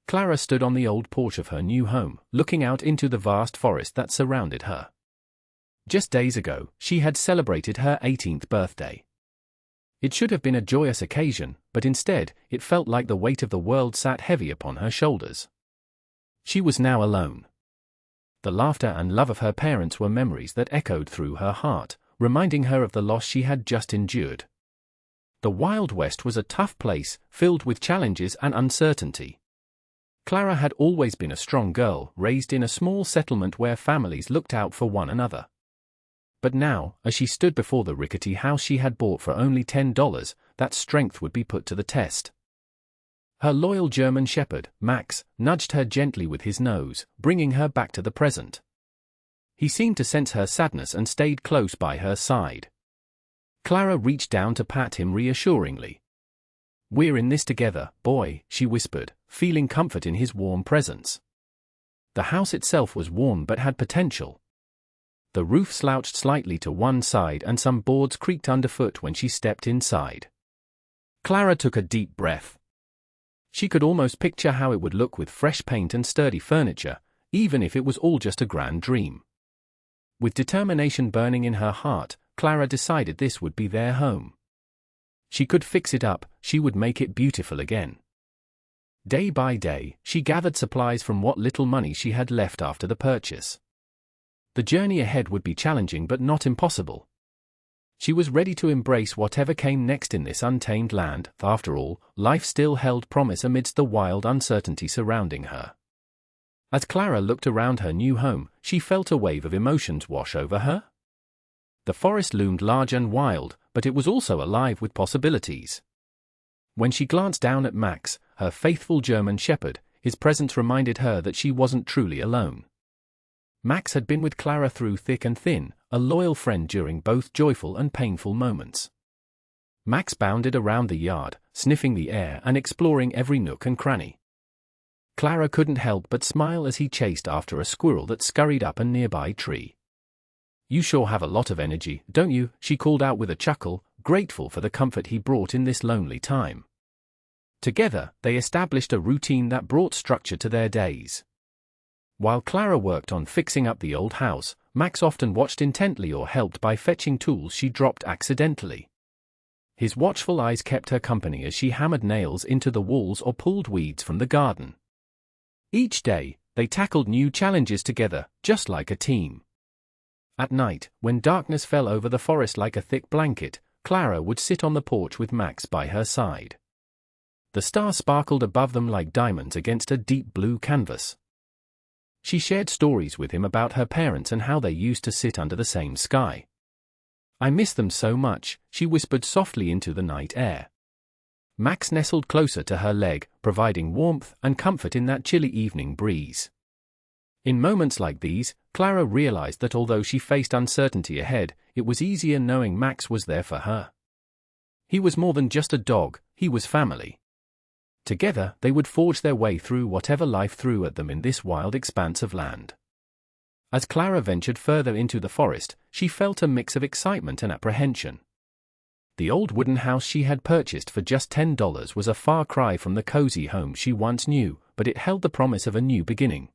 Clara stood on the old porch of her new home, looking out into the vast forest that surrounded her. Just days ago, she had celebrated her 18th birthday. It should have been a joyous occasion, but instead, it felt like the weight of the world sat heavy upon her shoulders. She was now alone. The laughter and love of her parents were memories that echoed through her heart, reminding her of the loss she had just endured. The Wild West was a tough place, filled with challenges and uncertainty. Clara had always been a strong girl, raised in a small settlement where families looked out for one another. But now, as she stood before the rickety house she had bought for only $10, that strength would be put to the test. Her loyal German shepherd, Max, nudged her gently with his nose, bringing her back to the present. He seemed to sense her sadness and stayed close by her side. Clara reached down to pat him reassuringly. "We're in this together, boy," she whispered, feeling comfort in his warm presence. The house itself was worn but had potential. The roof slouched slightly to one side and some boards creaked underfoot when she stepped inside. Clara took a deep breath. She could almost picture how it would look with fresh paint and sturdy furniture, even if it was all just a grand dream. With determination burning in her heart, Clara decided this would be their home. She could fix it up, she would make it beautiful again. Day by day, she gathered supplies from what little money she had left after the purchase. The journey ahead would be challenging but not impossible. She was ready to embrace whatever came next in this untamed land. After all, life still held promise amidst the wild uncertainty surrounding her. As Clara looked around her new home, she felt a wave of emotions wash over her. The forest loomed large and wild, but it was also alive with possibilities. When she glanced down at Max, her faithful German shepherd, his presence reminded her that she wasn't truly alone. Max had been with Clara through thick and thin, a loyal friend during both joyful and painful moments. Max bounded around the yard, sniffing the air and exploring every nook and cranny. Clara couldn't help but smile as he chased after a squirrel that scurried up a nearby tree. "You sure have a lot of energy, don't you?" she called out with a chuckle, grateful for the comfort he brought in this lonely time. Together, they established a routine that brought structure to their days. While Clara worked on fixing up the old house, Max often watched intently or helped by fetching tools she dropped accidentally. His watchful eyes kept her company as she hammered nails into the walls or pulled weeds from the garden. Each day, they tackled new challenges together, just like a team. At night, when darkness fell over the forest like a thick blanket, Clara would sit on the porch with Max by her side. The stars sparkled above them like diamonds against a deep blue canvas. She shared stories with him about her parents and how they used to sit under the same sky. "I miss them so much," she whispered softly into the night air. Max nestled closer to her leg, providing warmth and comfort in that chilly evening breeze. In moments like these, Clara realized that although she faced uncertainty ahead, it was easier knowing Max was there for her. He was more than just a dog, he was family. Together, they would forge their way through whatever life threw at them in this wild expanse of land. As Clara ventured further into the forest, she felt a mix of excitement and apprehension. The old wooden house she had purchased for just $10 was a far cry from the cozy home she once knew, but it held the promise of a new beginning.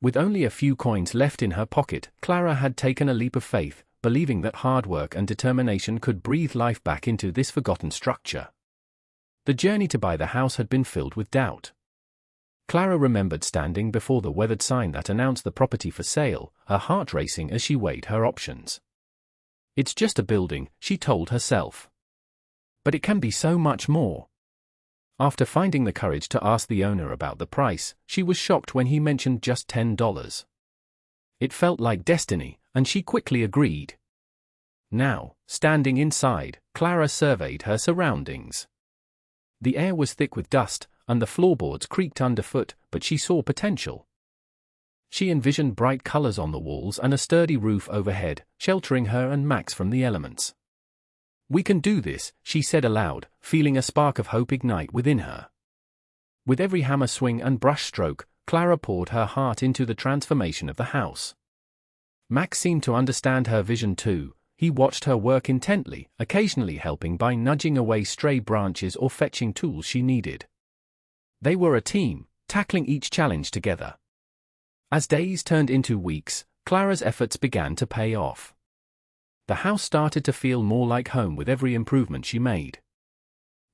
With only a few coins left in her pocket, Clara had taken a leap of faith, believing that hard work and determination could breathe life back into this forgotten structure. The journey to buy the house had been filled with doubt. Clara remembered standing before the weathered sign that announced the property for sale, her heart racing as she weighed her options. "It's just a building," she told herself. "But it can be so much more." After finding the courage to ask the owner about the price, she was shocked when he mentioned just $10. It felt like destiny, and she quickly agreed. Now, standing inside, Clara surveyed her surroundings. The air was thick with dust, and the floorboards creaked underfoot, but she saw potential. She envisioned bright colors on the walls and a sturdy roof overhead, sheltering her and Max from the elements. "We can do this," she said aloud, feeling a spark of hope ignite within her. With every hammer swing and brush stroke, Clara poured her heart into the transformation of the house. Max seemed to understand her vision too. He watched her work intently, occasionally helping by nudging away stray branches or fetching tools she needed. They were a team, tackling each challenge together. As days turned into weeks, Clara's efforts began to pay off. The house started to feel more like home with every improvement she made.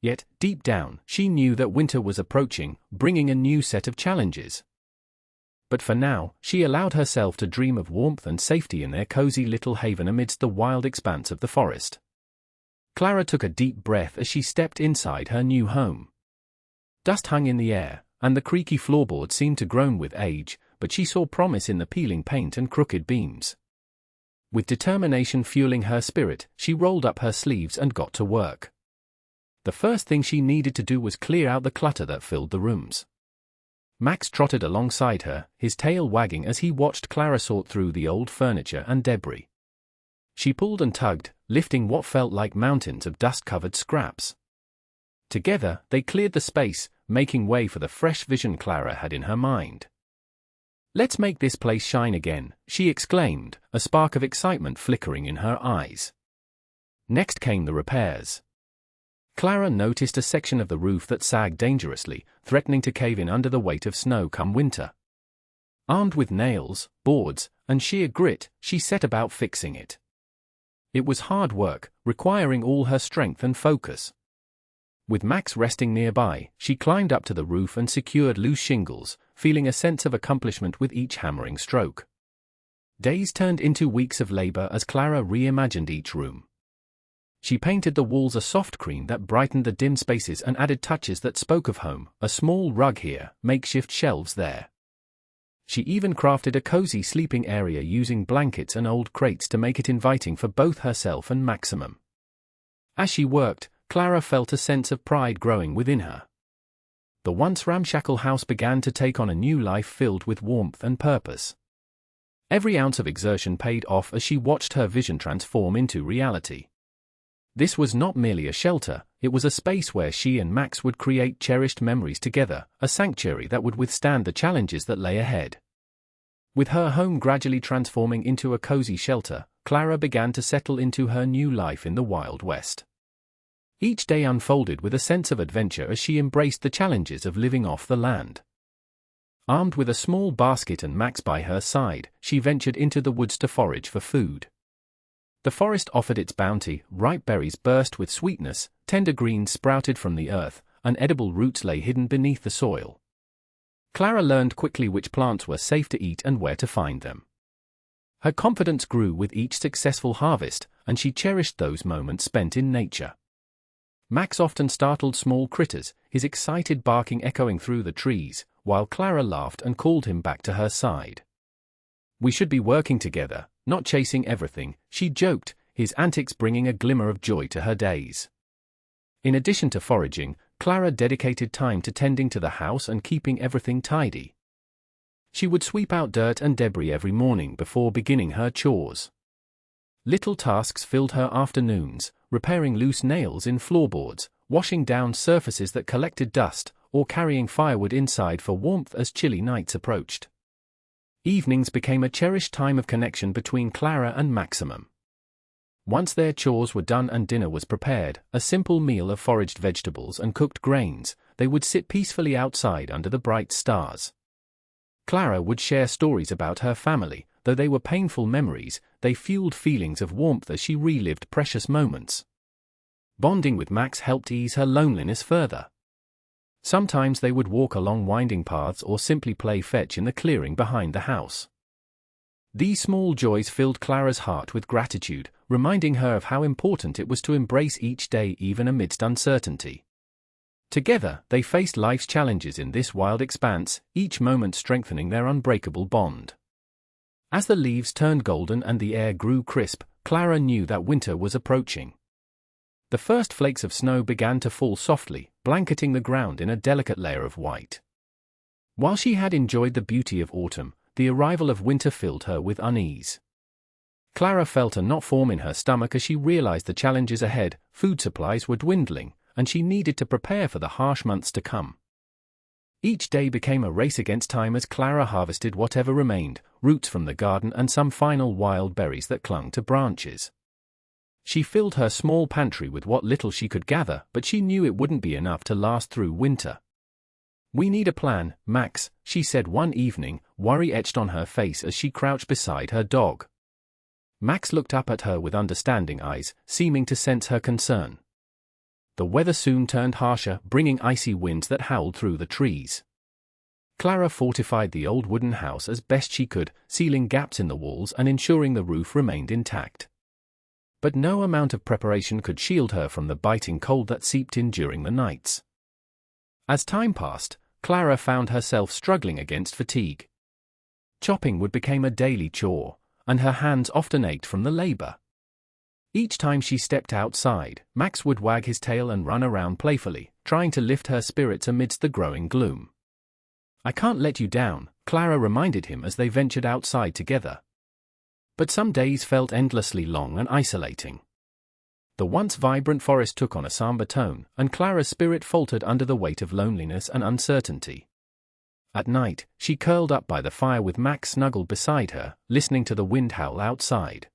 Yet, deep down, she knew that winter was approaching, bringing a new set of challenges. But for now, she allowed herself to dream of warmth and safety in their cozy little haven amidst the wild expanse of the forest. Clara took a deep breath as she stepped inside her new home. Dust hung in the air, and the creaky floorboards seemed to groan with age, but she saw promise in the peeling paint and crooked beams. With determination fueling her spirit, she rolled up her sleeves and got to work. The first thing she needed to do was clear out the clutter that filled the rooms. Max trotted alongside her, his tail wagging as he watched Clara sort through the old furniture and debris. She pulled and tugged, lifting what felt like mountains of dust-covered scraps. Together, they cleared the space, making way for the fresh vision Clara had in her mind. "Let's make this place shine again," she exclaimed, a spark of excitement flickering in her eyes. Next came the repairs. Clara noticed a section of the roof that sagged dangerously, threatening to cave in under the weight of snow come winter. Armed with nails, boards, and sheer grit, she set about fixing it. It was hard work, requiring all her strength and focus. With Max resting nearby, she climbed up to the roof and secured loose shingles, feeling a sense of accomplishment with each hammering stroke. Days turned into weeks of labor as Clara reimagined each room. She painted the walls a soft cream that brightened the dim spaces and added touches that spoke of home, a small rug here, makeshift shelves there. She even crafted a cozy sleeping area using blankets and old crates to make it inviting for both herself and Maximum. As she worked, Clara felt a sense of pride growing within her. The once ramshackle house began to take on a new life filled with warmth and purpose. Every ounce of exertion paid off as she watched her vision transform into reality. This was not merely a shelter, it was a space where she and Max would create cherished memories together, a sanctuary that would withstand the challenges that lay ahead. With her home gradually transforming into a cozy shelter, Clara began to settle into her new life in the Wild West. Each day unfolded with a sense of adventure as she embraced the challenges of living off the land. Armed with a small basket and Max by her side, she ventured into the woods to forage for food. The forest offered its bounty, ripe berries burst with sweetness, tender greens sprouted from the earth, and edible roots lay hidden beneath the soil. Clara learned quickly which plants were safe to eat and where to find them. Her confidence grew with each successful harvest, and she cherished those moments spent in nature. Max often startled small critters, his excited barking echoing through the trees, while Clara laughed and called him back to her side. "We should be working together, not chasing everything," she joked, his antics bringing a glimmer of joy to her days. In addition to foraging, Clara dedicated time to tending to the house and keeping everything tidy. She would sweep out dirt and debris every morning before beginning her chores. Little tasks filled her afternoons, repairing loose nails in floorboards, washing down surfaces that collected dust, or carrying firewood inside for warmth as chilly nights approached. Evenings became a cherished time of connection between Clara and Maximum. Once their chores were done and dinner was prepared, a simple meal of foraged vegetables and cooked grains, they would sit peacefully outside under the bright stars. Clara would share stories about her family, though they were painful memories, they fueled feelings of warmth as she relived precious moments. Bonding with Max helped ease her loneliness further. Sometimes they would walk along winding paths or simply play fetch in the clearing behind the house. These small joys filled Clara's heart with gratitude, reminding her of how important it was to embrace each day even amidst uncertainty. Together, they faced life's challenges in this wild expanse, each moment strengthening their unbreakable bond. As the leaves turned golden and the air grew crisp, Clara knew that winter was approaching. The first flakes of snow began to fall softly, blanketing the ground in a delicate layer of white. While she had enjoyed the beauty of autumn, the arrival of winter filled her with unease. Clara felt a knot form in her stomach as she realized the challenges ahead, food supplies were dwindling, and she needed to prepare for the harsh months to come. Each day became a race against time as Clara harvested whatever remained, roots from the garden and some final wild berries that clung to branches. She filled her small pantry with what little she could gather, but she knew it wouldn't be enough to last through winter. "We need a plan, Max," she said one evening, worry etched on her face as she crouched beside her dog. Max looked up at her with understanding eyes, seeming to sense her concern. The weather soon turned harsher, bringing icy winds that howled through the trees. Clara fortified the old wooden house as best she could, sealing gaps in the walls and ensuring the roof remained intact. But no amount of preparation could shield her from the biting cold that seeped in during the nights. As time passed, Clara found herself struggling against fatigue. Chopping wood became a daily chore, and her hands often ached from the labor. Each time she stepped outside, Max would wag his tail and run around playfully, trying to lift her spirits amidst the growing gloom. "I can't let you down," Clara reminded him as they ventured outside together. But some days felt endlessly long and isolating. The once vibrant forest took on a somber tone, and Clara's spirit faltered under the weight of loneliness and uncertainty. At night, she curled up by the fire with Max snuggled beside her, listening to the wind howl outside.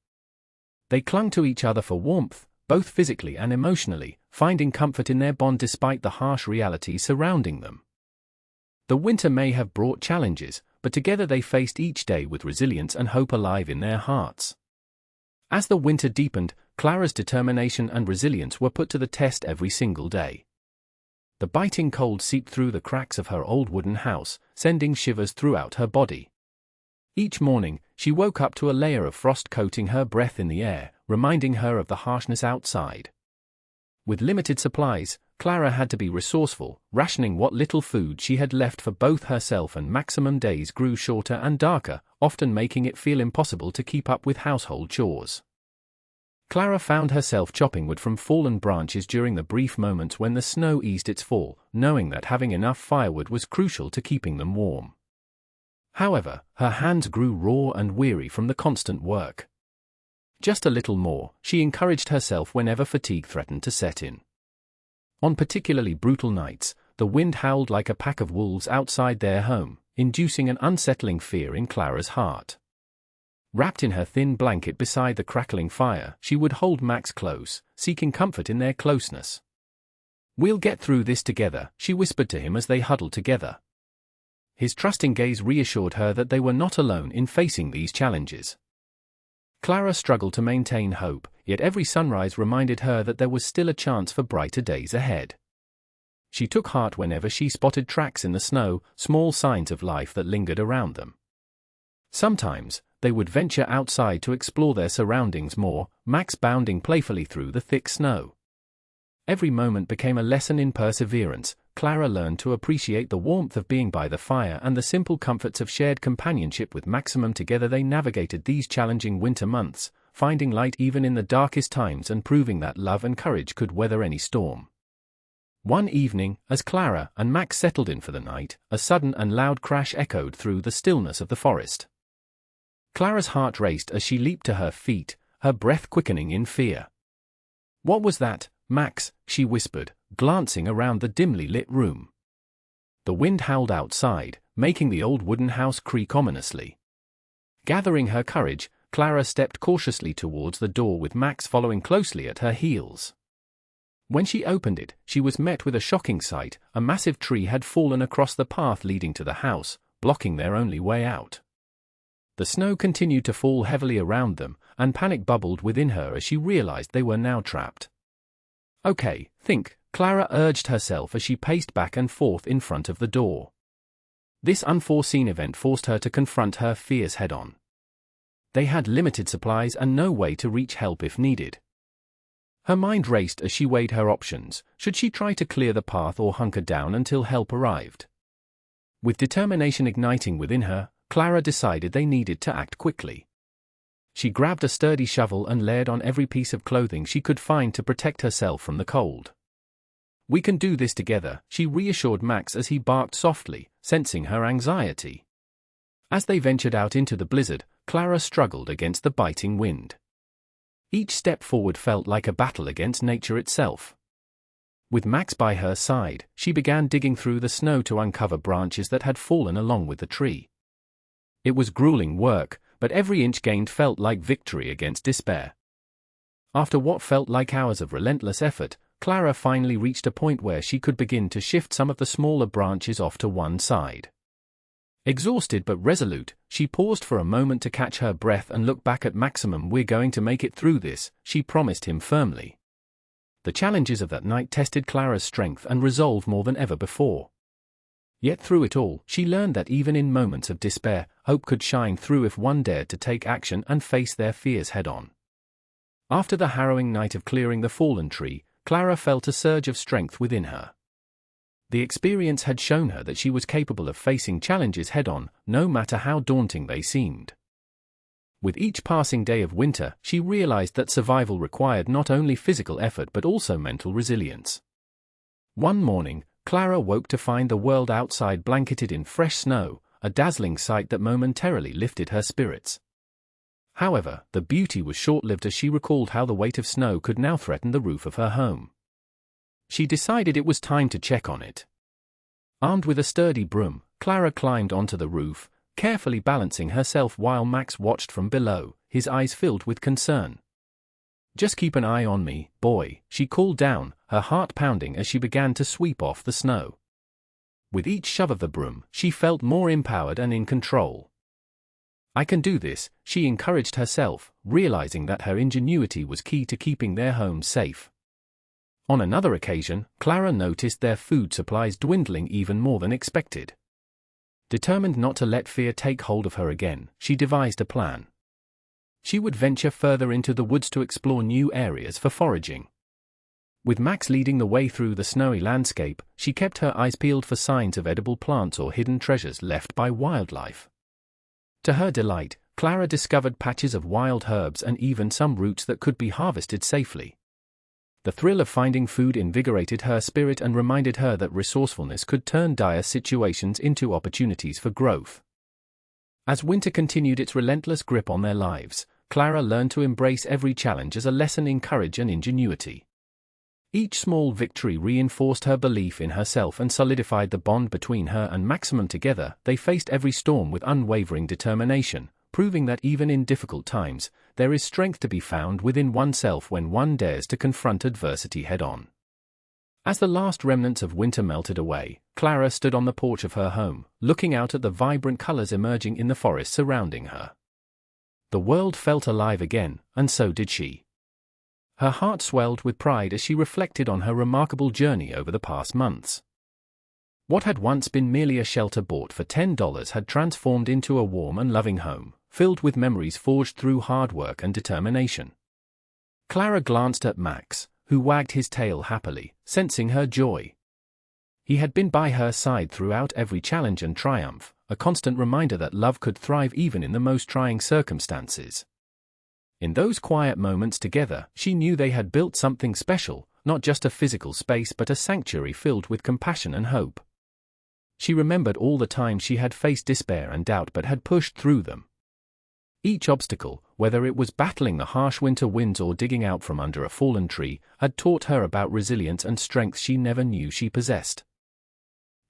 They clung to each other for warmth, both physically and emotionally, finding comfort in their bond despite the harsh reality surrounding them. The winter may have brought challenges, but together they faced each day with resilience and hope alive in their hearts. As the winter deepened, Clara's determination and resilience were put to the test every single day. The biting cold seeped through the cracks of her old wooden house, sending shivers throughout her body. Each morning, she woke up to a layer of frost coating her breath in the air, reminding her of the harshness outside. With limited supplies, Clara had to be resourceful, rationing what little food she had left for both herself and Maximum. Days grew shorter and darker, often making it feel impossible to keep up with household chores. Clara found herself chopping wood from fallen branches during the brief moments when the snow eased its fall, knowing that having enough firewood was crucial to keeping them warm. However, her hands grew raw and weary from the constant work. Just a little more, she encouraged herself whenever fatigue threatened to set in. On particularly brutal nights, the wind howled like a pack of wolves outside their home, inducing an unsettling fear in Clara's heart. Wrapped in her thin blanket beside the crackling fire, she would hold Max close, seeking comfort in their closeness. "We'll get through this together," she whispered to him as they huddled together. His trusting gaze reassured her that they were not alone in facing these challenges. Clara struggled to maintain hope, yet every sunrise reminded her that there was still a chance for brighter days ahead. She took heart whenever she spotted tracks in the snow, small signs of life that lingered around them. Sometimes, they would venture outside to explore their surroundings more, Max bounding playfully through the thick snow. Every moment became a lesson in perseverance. Clara learned to appreciate the warmth of being by the fire and the simple comforts of shared companionship with Maximum. Together they navigated these challenging winter months, finding light even in the darkest times and proving that love and courage could weather any storm. One evening, as Clara and Max settled in for the night, a sudden and loud crash echoed through the stillness of the forest. Clara's heart raced as she leaped to her feet, her breath quickening in fear. "What was that, Max?" she whispered, glancing around the dimly lit room. The wind howled outside, making the old wooden house creak ominously. Gathering her courage, Clara stepped cautiously towards the door with Max following closely at her heels. When she opened it, she was met with a shocking sight. A massive tree had fallen across the path leading to the house, blocking their only way out. The snow continued to fall heavily around them, and panic bubbled within her as she realized they were now trapped. "Okay, think," Clara urged herself as she paced back and forth in front of the door. This unforeseen event forced her to confront her fears head-on. They had limited supplies and no way to reach help if needed. Her mind raced as she weighed her options. Should she try to clear the path or hunker down until help arrived? With determination igniting within her, Clara decided they needed to act quickly. She grabbed a sturdy shovel and layered on every piece of clothing she could find to protect herself from the cold. "We can do this together," she reassured Max as he barked softly, sensing her anxiety. As they ventured out into the blizzard, Clara struggled against the biting wind. Each step forward felt like a battle against nature itself. With Max by her side, she began digging through the snow to uncover branches that had fallen along with the tree. It was grueling work, but every inch gained felt like victory against despair. After what felt like hours of relentless effort, Clara finally reached a point where she could begin to shift some of the smaller branches off to one side. Exhausted but resolute, she paused for a moment to catch her breath and look back at Maximum. "We're going to make it through this," she promised him firmly. The challenges of that night tested Clara's strength and resolve more than ever before. Yet through it all, she learned that even in moments of despair, hope could shine through if one dared to take action and face their fears head-on. After the harrowing night of clearing the fallen tree, Clara felt a surge of strength within her. The experience had shown her that she was capable of facing challenges head-on, no matter how daunting they seemed. With each passing day of winter, she realized that survival required not only physical effort but also mental resilience. One morning, Clara woke to find the world outside blanketed in fresh snow, a dazzling sight that momentarily lifted her spirits. However, the beauty was short-lived as she recalled how the weight of snow could now threaten the roof of her home. She decided it was time to check on it. Armed with a sturdy broom, Clara climbed onto the roof, carefully balancing herself while Max watched from below, his eyes filled with concern. "Just keep an eye on me, boy," she called down, her heart pounding as she began to sweep off the snow. With each shove of the broom, she felt more empowered and in control. "I can do this," she encouraged herself, realizing that her ingenuity was key to keeping their home safe. On another occasion, Clara noticed their food supplies dwindling even more than expected. Determined not to let fear take hold of her again, she devised a plan. She would venture further into the woods to explore new areas for foraging. With Max leading the way through the snowy landscape, she kept her eyes peeled for signs of edible plants or hidden treasures left by wildlife. To her delight, Clara discovered patches of wild herbs and even some roots that could be harvested safely. The thrill of finding food invigorated her spirit and reminded her that resourcefulness could turn dire situations into opportunities for growth. As winter continued its relentless grip on their lives, Clara learned to embrace every challenge as a lesson in courage and ingenuity. Each small victory reinforced her belief in herself and solidified the bond between her and Maximum. Together, they faced every storm with unwavering determination, proving that even in difficult times, there is strength to be found within oneself when one dares to confront adversity head-on. As the last remnants of winter melted away, Clara stood on the porch of her home, looking out at the vibrant colors emerging in the forest surrounding her. The world felt alive again, and so did she. Her heart swelled with pride as she reflected on her remarkable journey over the past months. What had once been merely a shelter bought for $10 had transformed into a warm and loving home, filled with memories forged through hard work and determination. Clara glanced at Max, who wagged his tail happily, sensing her joy. He had been by her side throughout every challenge and triumph, a constant reminder that love could thrive even in the most trying circumstances. In those quiet moments together, she knew they had built something special, not just a physical space but a sanctuary filled with compassion and hope. She remembered all the times she had faced despair and doubt but had pushed through them. Each obstacle, whether it was battling the harsh winter winds or digging out from under a fallen tree, had taught her about resilience and strength she never knew she possessed.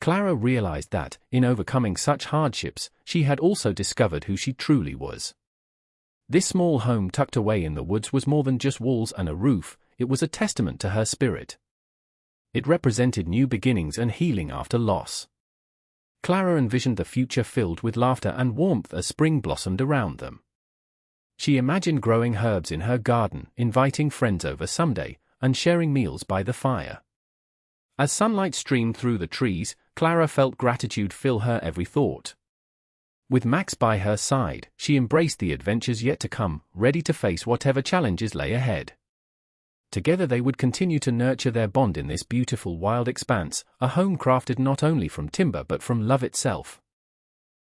Clara realized that, in overcoming such hardships, she had also discovered who she truly was. This small home tucked away in the woods was more than just walls and a roof, it was a testament to her spirit. It represented new beginnings and healing after loss. Clara envisioned the future filled with laughter and warmth as spring blossomed around them. She imagined growing herbs in her garden, inviting friends over someday, and sharing meals by the fire. As sunlight streamed through the trees, Clara felt gratitude fill her every thought. With Max by her side, she embraced the adventures yet to come, ready to face whatever challenges lay ahead. Together they would continue to nurture their bond in this beautiful wild expanse, a home crafted not only from timber but from love itself.